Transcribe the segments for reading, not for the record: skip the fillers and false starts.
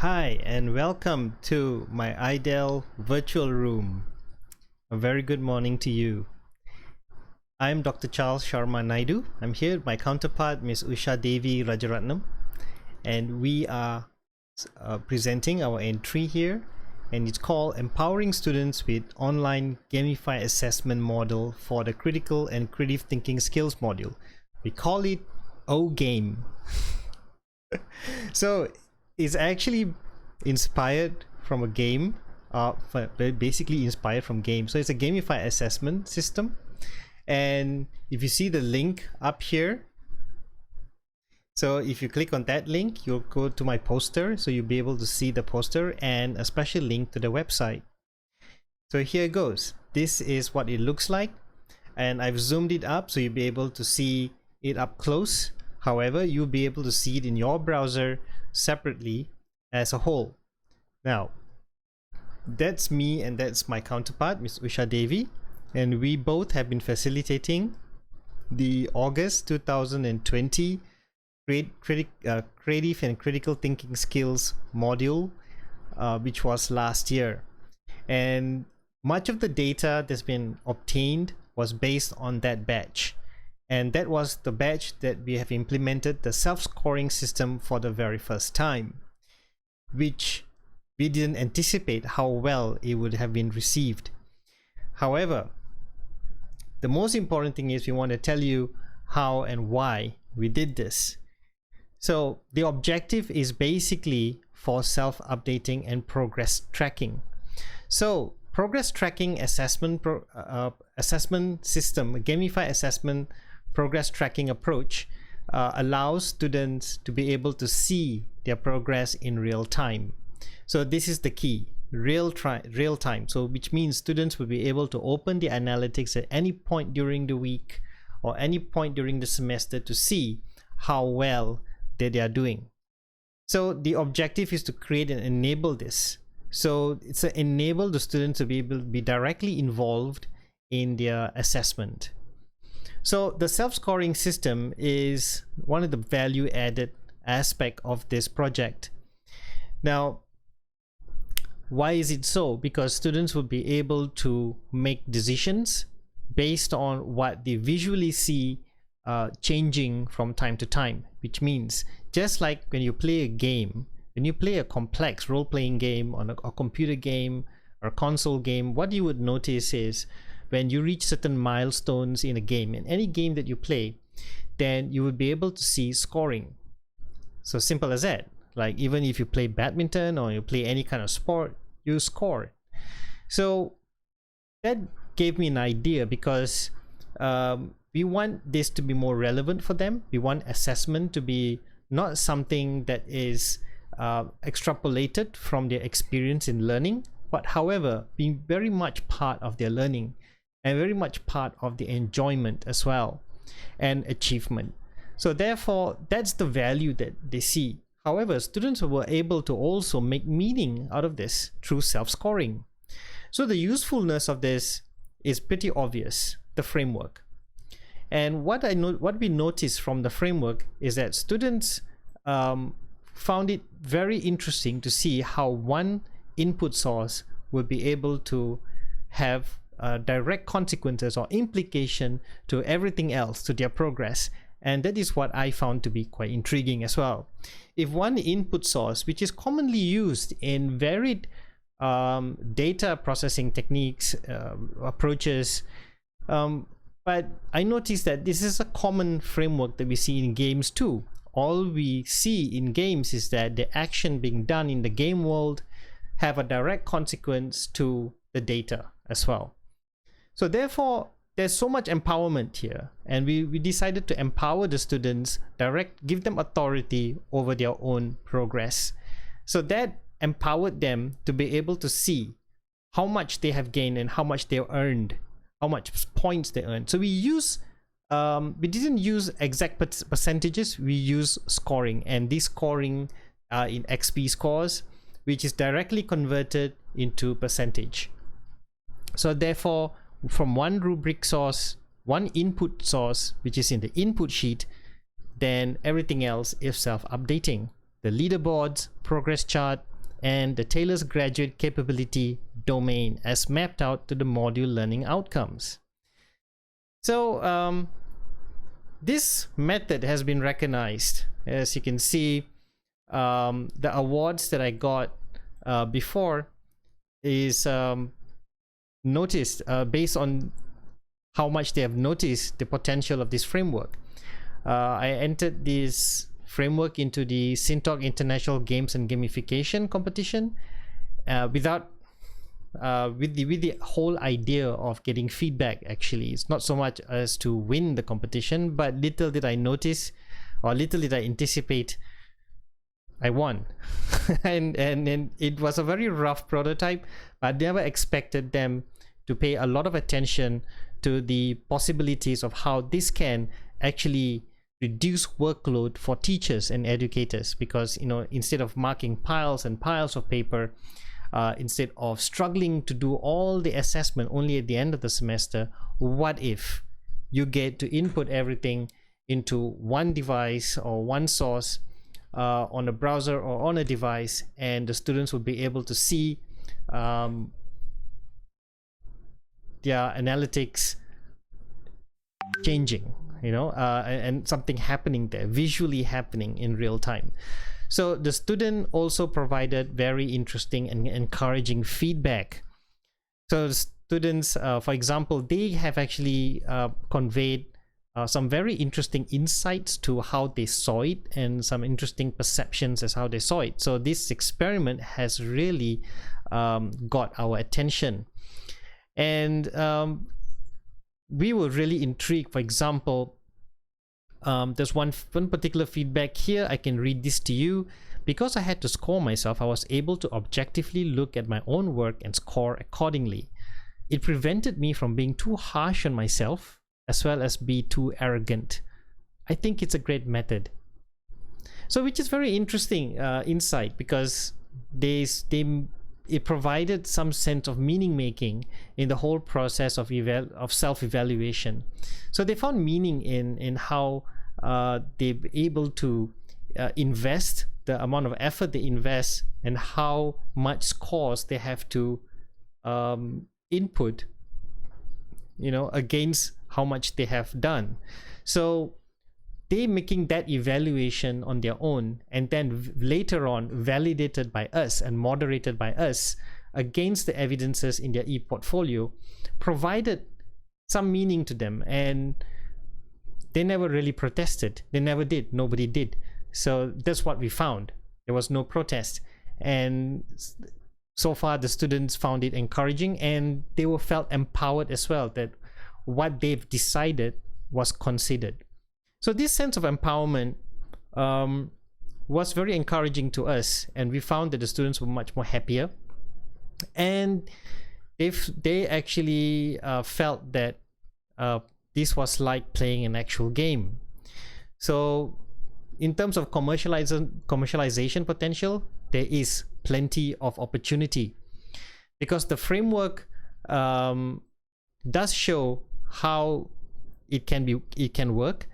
Hi and welcome to my IDEL virtual room. A very good morning to you. I'm Dr. Charles Sharma Naidu. I'm here with my counterpart, Ms. Usha Devi Rajaratnam, and we are presenting our entry here, and it's called Empowering Students with Online Gamified Assessment Model for the Critical and Creative Thinking Skills module. We call it O-Game. So it's actually inspired from a game, basically inspired from games. So it's a gamified assessment system. And if you see the link up here, so if you click on that link, you'll go to my poster. So you'll be able to see the poster and a special link to the website. So here it goes. This is what it looks like. And I've zoomed it up so you'll be able to see it up close. However, you'll be able to see it in your browser separately as a whole. Now, that's me and that's my counterpart, Ms. Usha Devi, and we both have been facilitating the August 2020 Creative and Critical Thinking Skills module, which was last year. And much of the data that's been obtained was based on that batch. And that was the batch that we have implemented the self-scoring system for the very first time, which we didn't anticipate how well it would have been received. However, the most important thing is we want to tell you how and why we did this. So the objective is basically for self-updating and progress tracking. So progress tracking assessment system, a gamified assessment progress tracking approach allows students to be able to see their progress in real time. So this is the key, real time. So which means students will be able to open the analytics at any point during the week or any point during the semester to see how well they are doing. So the objective is to create and enable this. So it's to enable the students to be able to be directly involved in their assessment. So the self-scoring system is one of the value-added aspect of this project. Now, why is it so? Because students will be able to make decisions based on what they visually see changing from time to time, which means just like when you play a game, when you play a complex role-playing game on a computer game or console game, what you would notice is when you reach certain milestones in a game, in any game that you play, then you would be able to see scoring. So simple as that. Like even if you play badminton or you play any kind of sport, you score. So that gave me an idea because we want this to be more relevant for them. We want assessment to be not something that is extrapolated from their experience in learning, but however, being very much part of their learning and very much part of the enjoyment as well and achievement. So therefore, that's the value that they see. However, students were able to also make meaning out of this through self-scoring. So the usefulness of this is pretty obvious, the framework. And what we noticed from the framework is that students found it very interesting to see how one input source would be able to have direct consequences or implication to everything else, to their progress. And that is what I found to be quite intriguing as well. If one input source, which is commonly used in varied data processing techniques, approaches, but I noticed that this is a common framework that we see in games too. All we see in games is that the action being done in the game world have a direct consequence to the data as well. So therefore, there's so much empowerment here, and we decided to empower the students, give them authority over their own progress. So that empowered them to be able to see how much they have gained and how much they earned, how much points they earned. So we didn't use exact percentages, we use scoring, and this scoring in XP scores, which is directly converted into percentage. So therefore, from one rubric source, one input source, which is in the input sheet, then everything else is self-updating. the leaderboards, progress chart, and the Taylor's graduate capability domain as mapped out to the module learning outcomes. So this method has been recognized. As you can see, the awards that I got before is noticed based on how much they have noticed the potential of this framework. I entered this framework into the Syntalk International Games and Gamification competition with the whole idea of getting feedback. Actually, it's not so much as to win the competition, but little did I notice, or little did I anticipate, I won. and it was a very rough prototype. I never expected them to pay a lot of attention to the possibilities of how this can actually reduce workload for teachers and educators, because instead of marking piles and piles of paper, instead of struggling to do all the assessment only at the end of the semester, what if you get to input everything into one device or one source on a browser or on a device, and the students will be able to see their analytics changing, and something happening there, visually happening in real time. So the student also provided very interesting and encouraging feedback. So the students, for example, they have actually conveyed some very interesting insights to how they saw it, and some interesting perceptions as how they saw it. So this experiment has really got our attention, and we were really intrigued. For example, there's one particular feedback here. I can read this to you. Because I had to score myself, I was able to objectively look at my own work and score accordingly. It prevented me from being too harsh on myself, as well as be too arrogant. I think it's a great method. So, which is very interesting insight, because it provided some sense of meaning making in the whole process of self-evaluation. So they found meaning in how they're able to invest, the amount of effort they invest, and how much scores they have to input, against how much they have done. So they making that evaluation on their own, and then later on validated by us and moderated by us against the evidences in their e-portfolio, provided some meaning to them, and they never really protested. They never did. Nobody did. So that's what we found. There was no protest, and so far the students found it encouraging, and they were felt empowered as well, that what they've decided was considered. So this sense of empowerment was very encouraging to us, and we found that the students were much more happier, and they actually felt that this was like playing an actual game. So in terms of commercialization potential, there is plenty of opportunity, because the framework does show how it can work.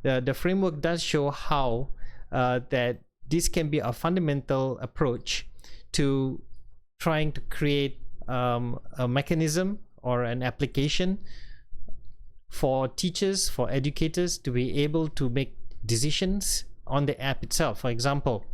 The framework does show how that this can be a fundamental approach to trying to create a mechanism or an application for teachers, for educators to be able to make decisions on the app itself. For example,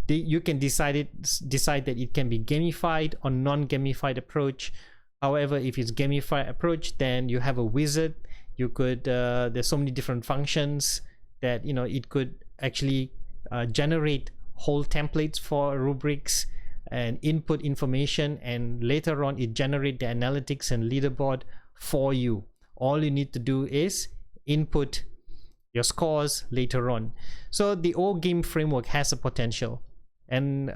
you can decide that it can be gamified or non-gamified approach. However, if it's gamified approach, then you have a wizard. You could there's so many different functions that it could actually generate whole templates for rubrics and input information, and later on it generate the analytics and leaderboard for you. All you need to do is input your scores later on. So the O-Game framework has a potential, and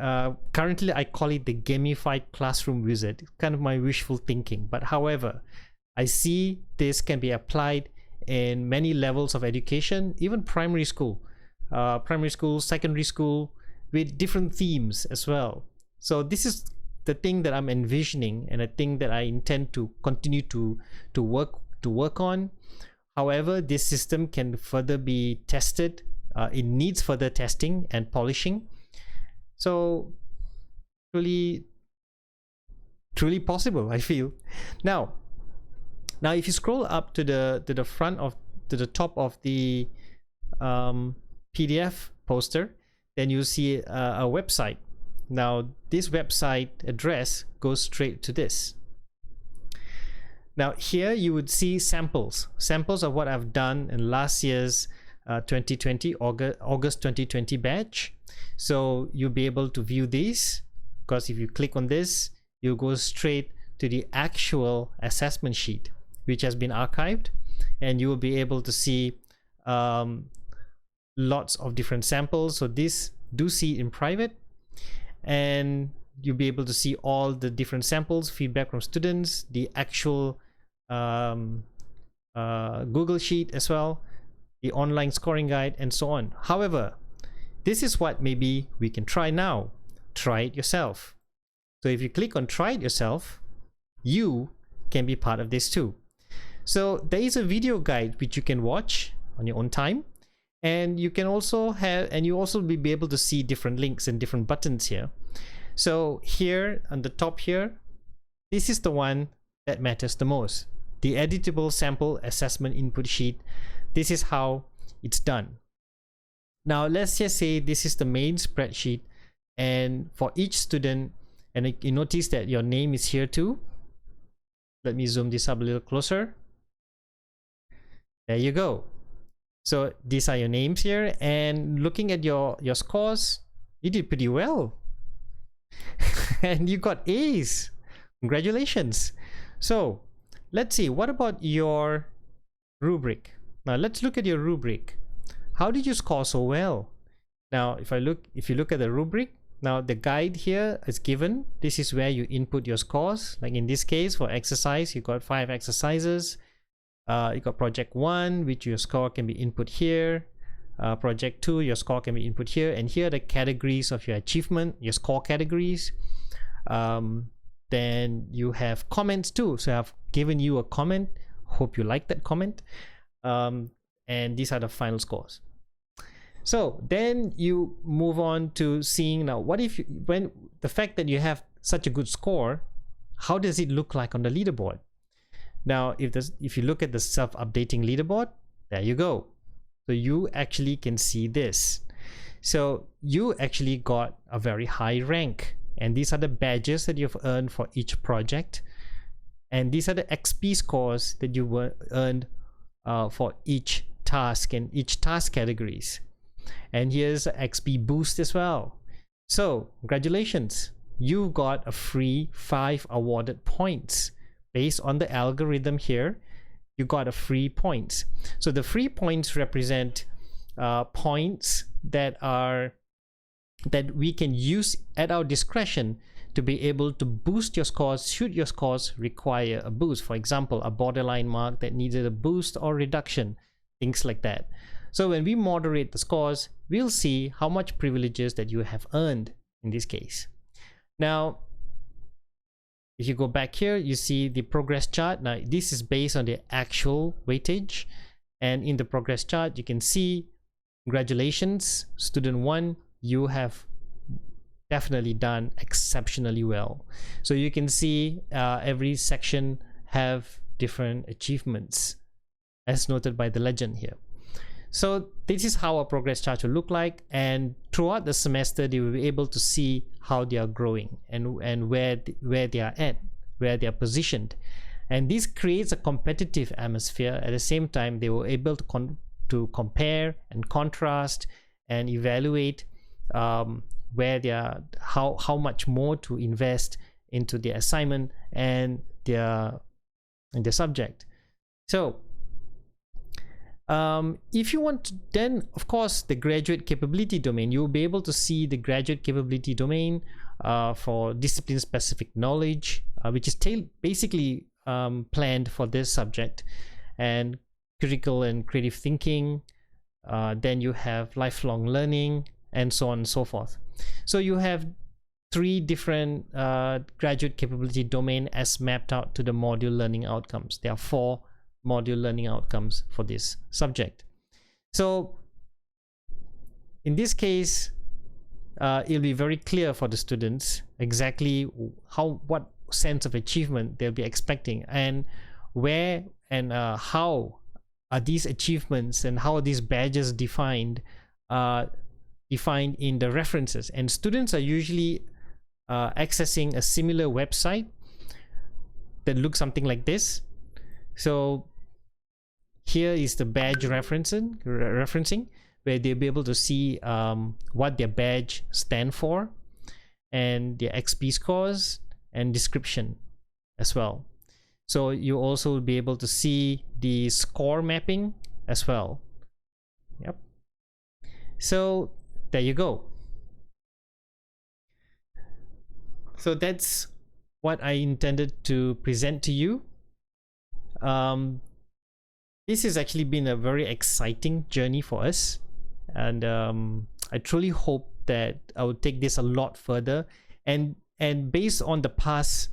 currently I call it the Gamified Classroom Wizard. It's kind of my wishful thinking, but however, I see this can be applied in many levels of education, even primary school, secondary school, with different themes as well. So this is the thing that I'm envisioning, and a thing that I intend to continue to work on. However, this system can further be tested it needs further testing and polishing. So truly possible, I feel. Now if you scroll up to the front of to the top of the PDF poster, then you see a website. Now this website address goes straight to this. Now here you would see samples of what I've done in last year's 2020 August 2020 batch. So you'll be able to view these, because if you click on this, you go straight to the actual assessment sheet, which has been archived, and you will be able to see lots of different samples. So this, do see it in private, and you'll be able to see all the different samples, feedback from students, the actual Google Sheet as well, the online scoring guide, and so on. However, this is what maybe we can try now. Try it yourself. So if you click on try it yourself, you can be part of this too. So there is a video guide which you can watch on your own time, and you can also have, and you also will be able to see different links and different buttons here. So here on the top here, this is the one that matters the most, the editable sample assessment input sheet. This is how it's done. Now let's just say this is the main spreadsheet, and for each student, and you notice that your name is here too. Let me zoom this up a little closer. There you go. So these are your names here, and looking at your scores, you did pretty well. And you got A's. Congratulations. So let's see, what about your rubric? Now let's look at your rubric. How did you score so well? Now if you look at the rubric, now the guide here is given. This is where you input your scores. Like in this case, for exercise, you got 5 exercises. You got project 1, which your score can be input here. Project 2, your score can be input here, and here are the categories of your achievement, your score categories. Then you have comments too, so I've given you a comment. Hope you like that comment. And these are the final scores. So then you move on to seeing, now what if when the fact that you have such a good score, how does it look like on the leaderboard? Now if you look at the self-updating leaderboard, there you go. So you actually can see this. So you actually got a very high rank, and these are the badges that you've earned for each project, and these are the XP scores that you earned for each task and each task categories. And here's an XP boost as well. So congratulations, you got a free 5 awarded points based on the algorithm here. You got a free points. So the free points represent points that we can use at our discretion to be able to boost your scores should your scores require a boost. For example, a borderline mark that needed a boost or reduction, things like that. So when we moderate the scores, we'll see how much privileges that you have earned in this case. Now, if you go back here, you see the progress chart. Now, this is based on the actual weightage. And in the progress chart, you can see, congratulations, student 1, you have definitely done exceptionally well. So you can see every section have different achievements as noted by the legend here. So this is how a progress chart will look like, and throughout the semester they will be able to see how they are growing and where they are at, where they are positioned. And this creates a competitive atmosphere. At the same time, they were able to compare and contrast and evaluate where they are, how much more to invest into their assignment and their subject. So if you want to, then of course the graduate capability domain, you'll be able to see the graduate capability domain for discipline specific knowledge, which is basically planned for this subject, and critical and creative thinking. Then you have lifelong learning, and so on and so forth. So you have 3 different graduate capability domain as mapped out to the module learning outcomes. There are 4 module learning outcomes for this subject. So in this case, it'll be very clear for the students exactly what sense of achievement they'll be expecting, and where and how are these achievements and how are these badges defined in the references. And students are usually accessing a similar website that looks something like this. So here is the badge referencing, where they'll be able to see what their badge stand for, and their XP scores and description as well. So you also will be able to see the score mapping as well. Yep. So there you go. So that's what I intended to present to you. This has actually been a very exciting journey for us, and I truly hope that I will take this a lot further. And based on the past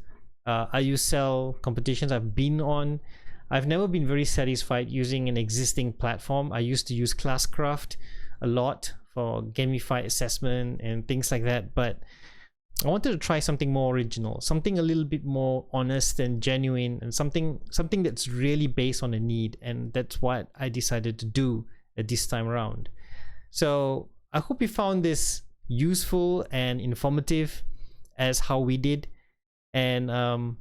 IUCell competitions I've been on, I've never been very satisfied using an existing platform. I used to use Classcraft a lot for gamified assessment and things like that, but I wanted to try something more original, something a little bit more honest and genuine, and something that's really based on a need. And that's what I decided to do at this time around. So I hope you found this useful and informative as how we did. And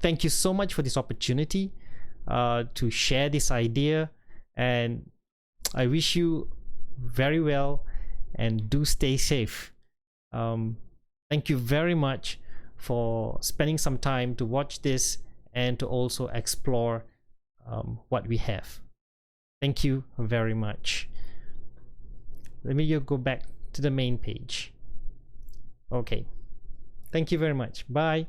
thank you so much for this opportunity to share this idea. And I wish you very well, and do stay safe. Thank you very much for spending some time to watch this and to also explore what we have. Thank you very much. Let me go back to the main page. Okay. Thank you very much. Bye.